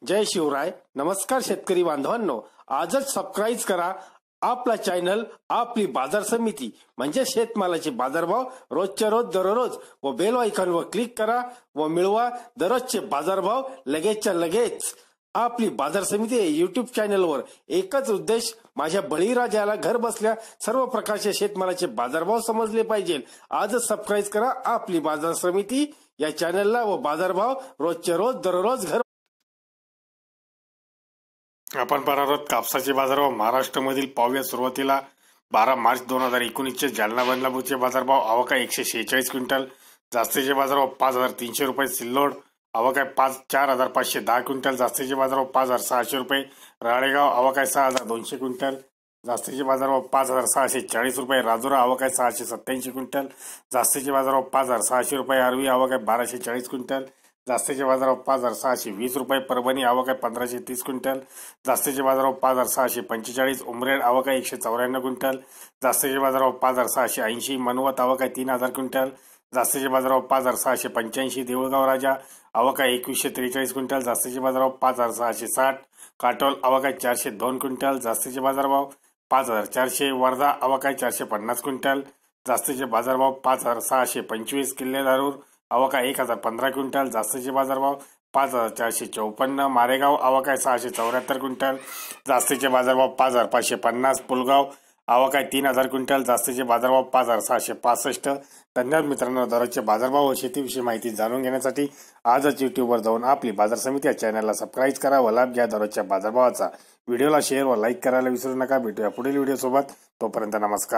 जय शिवराय. नमस्कार शेतकरी बांधवांनो, आजच सबस्क्राईब करा आपला चॅनल आपली बाजार समिती म्हणजे शेतमालाचे बाजारभाव रोजच्या रोज दररोज व बेल आयकॉनवर क्लिक करा व मिळवा दररोजचे बाजारभाव लगेचच्या लगेच. आपली बाजार समिती युट्यूब चॅनलवर एकच उद्देश, माझ्या बळीराजाला घर बसल्या सर्व प्रकारचे शेतमालाचे बाजारभाव समजले पाहिजे. आजच सबस्क्राईब करा आपली बाजार समिती या चॅनलला व बाजारभाव रोजच्या रोज दररोज घर. आपण पाहणार आहोत कापसाचे बाजारभाव. महाराष्ट्रामधील पाहूया सुरुवातीला 12 मार्च 2019 जालना बदलापूरचे बाजारभाव. आवक आहे 146 क्विंटल. जास्तीचे बाजारभाव 5300 रुपये. सिल्लोड आवक आहे 4510 क्विंटल. जास्तीचे बाजारभाव 5600 रुपये. राळेगाव आवक आहे 6200 क्विंटल. जास्तीचे बाजारभाव 5640 रुपये. राजुरा आवक आहे 687 क्विंटल. जास्तीचे बाजारभाव 5600 रुपये. आर्वी आवक आहे 1240 क्विंटल. जास्तीचे बाजारभाव 5620 रुपये. परभणी आवक आहे 1530 क्विंटल. जास्तीचे बाजारभाव 5645. उमरेड आवक आहे 194 क्विंटल. जास्तीचे बाजारभाव 5680. मनवत आवक आहे 3000 क्विंटल. जास्तीचे बाजारभाव 5685. देऊळगाव राजा आवक आहे 2143 क्विंटल. जास्तीचे बाजारभाव 5660. काटोल आवक आहे 402 क्विंटल. जास्तीचे बाजारभाव 5400. वर्धा आवक आहे 450 क्विंटल. जास्तीचे बाजारभाव 5625. किल्ले धारूर आवक आहे 1015 क्विंटल. जास्तीचे बाजारभाव 5454. मारेगाव आवक आहे 674 क्विंटल. जास्तीचे बाजारभाव 5550. पुलगाव आवक आहे 3000 क्विंटल. जास्तीचे बाजारभाव 5665. धन्यवाद मित्रांनो. दररोजचे बाजारभाव व शेतीविषयी माहिती जाणून घेण्यासाठी आजच युट्यूबवर जाऊन आपली बाजार समिती या चॅनलला सबस्क्राईब करा व लाभ घ्या दररोजच्या बाजारभावाचा. व्हिडिओला शेअर व लाईक करायला विसरू नका. भेटूया पुढील व्हिडिओ सोबत. तोपर्यंत नमस्कार.